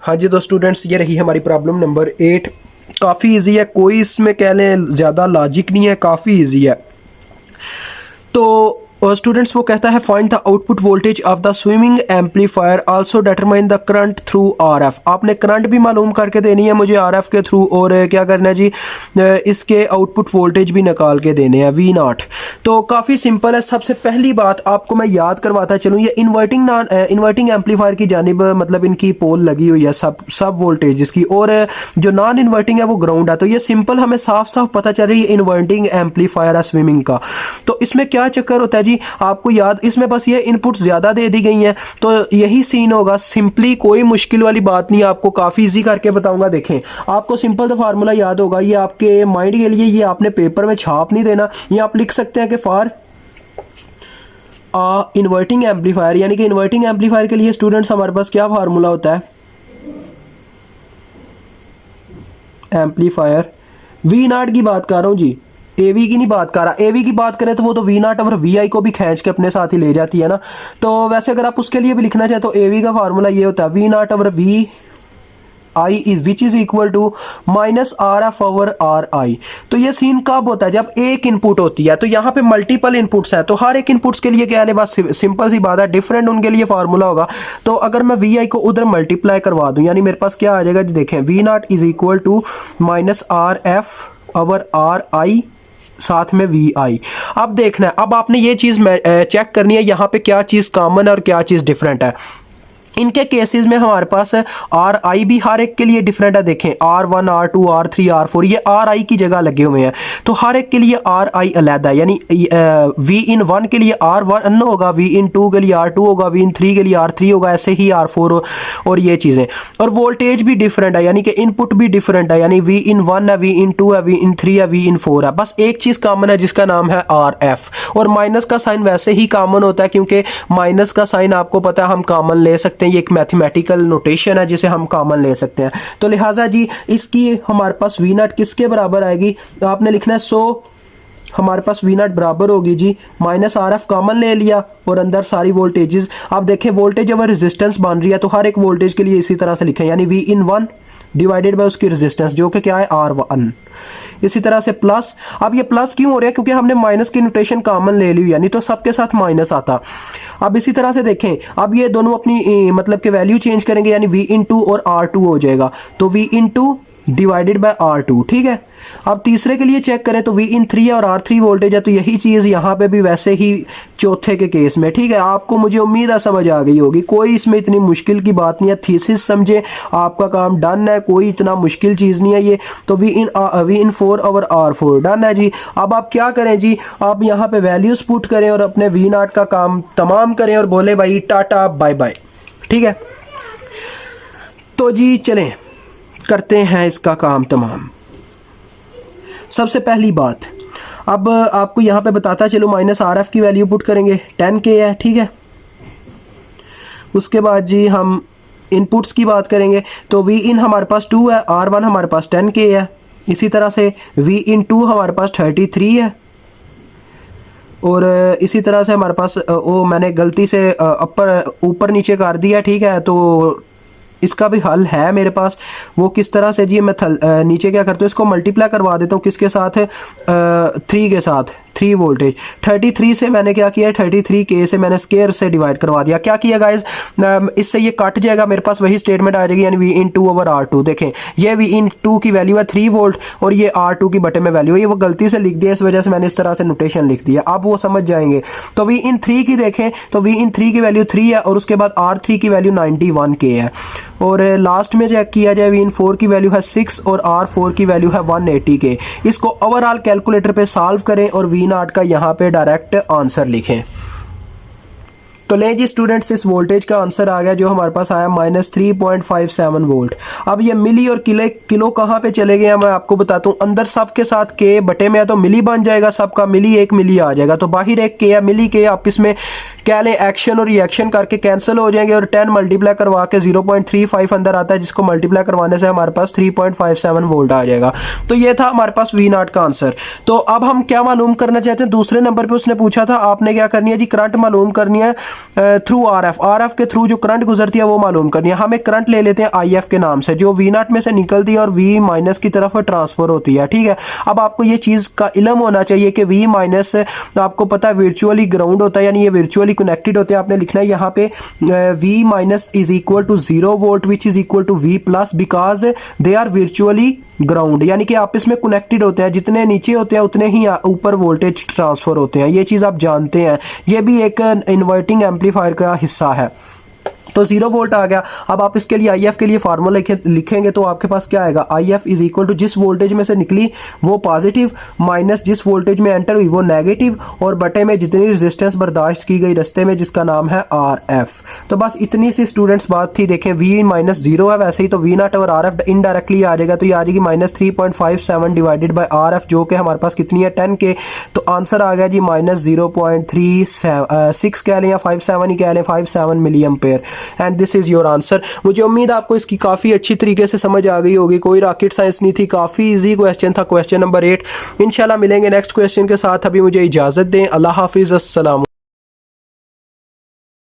हाँ जी, तो स्टूडेंट्स ये रही हमारी प्रॉब्लम नंबर 8। काफ़ी इजी है, कोई इसमें कह लें ज़्यादा लॉजिक नहीं है, काफ़ी इजी है। तो स्टूडेंट्स वो कहता है find the output voltage of the swimming amplifier also determine the current through RF. आपने करंट भी मालूम करके देनी है मुझे आरएफ के थ्रू, और क्या करना है जी, इसके आउटपुट वोल्टेज भी निकाल के देने हैं वी नॉट। तो काफ़ी सिंपल है। सबसे पहली बात आपको मैं याद करवाता चलूँ, ये इन्वर्टिंग एम्पलीफायर की जानिब मतलब इनकी पोल लगी हुई है सब वोल्टेज की, और जो नॉन इन्वर्टिंग है वो ग्राउंड है। तो ये सिंपल हमें साफ साफ पता चल रही है इन्वर्टिंग एम्पलीफायर है स्विमिंग का। तो इसमें क्या चक्कर होता है जी, आपको याद, इसमें बस ये इनपुट्स ज़्यादा दे दी गई हैं, तो यही सीन होगा। सिंपली कोई मुश्किल वाली बात नहीं, आपको काफ़ी इजी करके बताऊंगा। देखें, आपको सिंपल द फार्मूला याद होगा, ये आपके माइंड के लिए, ये आपने पेपर में छाप नहीं देना। ये आप लिख सकते हैं कि फॉर इन्वर्टिंग एम्पलीफायर, यानी कि इन्वर्टिंग एम्पलीफायर के लिए स्टूडेंट्स हमारे पास क्या फार्मूला होता है, एम्पलीफायर वी नॉट की बात कर रहा हूँ जी, एवी की नहीं बात कर रहा। एवी की बात करें तो वो तो वी नॉट और वी आई को भी खींच के अपने साथ ही ले जाती है ना। तो वैसे अगर आप उसके लिए भी लिखना चाहें तो एवी का फार्मूला ये होता है V naught over V I is which is equal to minus R F over R I. तो ये सीन कब होता है, जब एक इनपुट होती है। तो यहाँ पे मल्टीपल इनपुट्स है, तो हर एक इनपुट्स के लिए क्या है, बस सिंपल सी बात है, डिफरेंट उनके लिए फार्मूला होगा। तो अगर मैं वी आई को उधर मल्टीप्लाई करवा दूं, यानी मेरे पास क्या आ जाएगा जी, देखें V naught is equal to minus R F over R I साथ में वी आई। अब देखना है, अब आपने ये चीज़ चेक करनी है यहाँ पे क्या चीज़ कॉमन है और क्या चीज़ डिफरेंट है। इनके केसेस में हमारे पास आर आई भी हर एक के लिए डिफरेंट है। देखें R1 R2 R3 R4 ये आर आई की जगह लगे हुए हैं, तो हर एक के लिए आर आई अलग है। यानी वी इन 1 के लिए R1 होगा, वी इन 2 के लिए R2 होगा, वी इन 3 के लिए R3 होगा, ऐसे ही R4 और ये चीज़ें। और वोल्टेज भी डिफरेंट है, यानी कि इनपुट भी डिफरेंट है, यानी वी इन 1 है, वी इन 2 है, वी इन 3 है, वी इन 4 है। बस एक चीज़ कॉमन है जिसका नाम है आर एफ। और माइनस का साइन वैसे ही कॉमन होता है, क्योंकि माइनस का साइन आपको पता है हम कॉमन ले सकते हैं, ये एक मैथमेटिकल नोटेशन है जिसे हम कॉमन ले सकते हैं। तो लिहाजा जी इसकी हमारे पास वी नॉट किसके बराबर आएगी, तो आपने लिखना है 100, हमारे पास वी नॉट बराबर होगी जी माइनस आर एफ कॉमन ले लिया और अंदर सारी वोल्टेजेस। आप देखें वोल्टेज अगर रेजिस्टेंस बन रही है तो हर एक वोल्टेज के लिए इसी तरह से लिखें, यानी वी इन 1 डिवाइडेड बाय उसकी रेजिस्टेंस जो कि क्या है R1। इसी तरह से प्लस, अब ये प्लस क्यों हो रहा है, क्योंकि हमने माइनस की नोटेशन कॉमन ले ली, यानी तो सबके साथ माइनस आता। अब इसी तरह से देखें, अब ये दोनों अपनी मतलब के वैल्यू चेंज करेंगे, यानी वी इन 2 और R2 हो जाएगा, तो we in 2 divided by R2। ठीक है, अब तीसरे के लिए चेक करें तो वी इन 3 और R3 वोल्टेज है, तो यही चीज़ यहाँ पे भी वैसे ही चौथे के केस में। ठीक है, आपको मुझे उम्मीद है समझ आ गई होगी, कोई इसमें इतनी मुश्किल की बात नहीं है। थीसिस समझे, आपका काम डन है, कोई इतना मुश्किल चीज़ नहीं है ये। तो वी इन 4 और R4 डन है जी। अब आप क्या करें जी, आप यहाँ पे वैल्यूज पुट करें और अपने वी नॉट का काम तमाम करें और बोले भाई टाटा बाय बाय। ठीक है, तो जी चलें करते हैं इसका काम तमाम। सबसे पहली बात, अब आपको यहाँ पे बताता चलो, माइनस आर एफ की वैल्यू पुट करेंगे 10K है। ठीक है, उसके बाद जी हम इनपुट्स की बात करेंगे, तो वी इन हमारे पास 2 है, R1 हमारे पास 10K है। इसी तरह से वी इन 2 हमारे पास 33 है, और इसी तरह से हमारे पास वो मैंने गलती से ऊपर नीचे कर दिया। ठीक है, तो इसका भी हल है मेरे पास। वो किस तरह से जी, मैं नीचे क्या करता हूँ, इसको मल्टीप्लाई करवा देता हूँ किसके साथ है, 3 के साथ, 3 वोल्टेज। 33 से मैंने क्या किया, 33K से मैंने स्केयर से डिवाइड करवा दिया। क्या किया गाइज, इससे ये कट जाएगा, मेरे पास वही स्टेटमेंट आ जाएगी, यानी वी इन 2 ओवर R2। देखें ये वी इन 2 की वैल्यू है 3 वोल्ट और ये R2 की बटे में वैल्यू है, ये वो गलती से लिख दिया, इस वजह से मैंने इस तरह से नोटेशन लिख दिया, अब वो समझ जाएंगे। तो वी इन 3 की देखें तो वी इन 3 की वैल्यू 3 है, और उसके बाद R3 की वैल्यू 91K है, और लास्ट में चेक किया जाए वी इन 4 की वैल्यू है 6 और R4 की वैल्यू है 180K। इसको ओवरऑल कैलकुलेटर पे सॉल्व करें और वी नॉट का यहाँ पे डायरेक्ट आंसर लिखें। तो ले जी स्टूडेंट्स, इस वोल्टेज का आंसर आ गया जो हमारे पास आया -3.57 वोल्ट। अब ये मिली और किलो कहाँ पे चले गए हैं मैं आपको बताता हूँ। अंदर सब के साथ के बटे में है तो मिली बन जाएगा, सबका मिली 1 मिली आ जाएगा, तो बाहर एक के है मिली के, आप इसमें कह लें एक्शन और रिएक्शन करके कैंसिल हो जाएंगे, और 10 मल्टीप्लाई करवा के 0.35 अंदर आता है, जिसको मल्टीप्लाई करवाने से हमारे पास 3.57 वोल्ट आ जाएगा। तो ये था हमारे पास वी नॉट का आंसर। तो अब हम क्या मालूम करना चाहते हैं, दूसरे नंबर पे उसने पूछा था आपने क्या करनी है जी, करंट मालूम करनी है थ्रू आर एफ के थ्रू जो करंट गुजरती है वो मालूम करनी है। हम एक करंट ले लेते हैं आई एफ के नाम से, जो वी नॉट में से निकलती है और वी माइनस की तरफ ट्रांसफर होती है, ठीक है। अब आपको ये चीज़ का इल्म होना चाहिए कि वी माइनस आपको पता है वर्चुअली ग्राउंड होता है, यानी ये वर्चुअली कनेक्टेड होते हैं। आपने लिखना है यहाँ पे V minus is equal to 0 volt which is equal to V plus, because they are virtually ground, यानी कि आपस में कनेक्टेड होते हैं, जितने नीचे होते हैं उतने ही ऊपर वोल्टेज ट्रांसफर होते हैं। ये चीज़ आप जानते हैं, ये भी एक इन्वर्टिंग एम्पलीफायर का हिस्सा है। तो 0 वोल्ट आ गया। अब आप इसके लिए आई एफ के लिए फार्मूला लिखेंगे तो आपके पास क्या आएगा, I F is equal to जिस वोल्टेज में से निकली वो पॉजिटिव माइनस जिस वोल्टेज में एंटर हुई वो नेगेटिव, और बटे में जितनी रेजिस्टेंस बर्दाश्त की गई रास्ते में जिसका नाम है आर एफ। तो बस इतनी सी स्टूडेंट्स बात थी। देखें वी माइनस 0 है, वैसे ही तो वी नॉट और आर एफ इनडायरेक्टली आ जाएगा, तो ये आ जाएगी minus 3.57 divided by R F, जो कि हमारे पास कितनी है 10 के। तो आंसर आ गया जी माइनस 0.36 कह लें या 57 ही कह लें, 57 milli ampere, and this is your answer. मुझे उम्मीद आपको इसकी काफ़ी अच्छी तरीके से समझ आ गई होगी, कोई रॉकेट साइंस नहीं थी, काफ़ी इजी क्वेश्चन था, क्वेश्चन नंबर 8। इंशाल्लाह मिलेंगे नेक्स्ट क्वेश्चन के साथ, अभी मुझे इजाज़त दें, अल्लाह हाफिज़, अस्सलाम।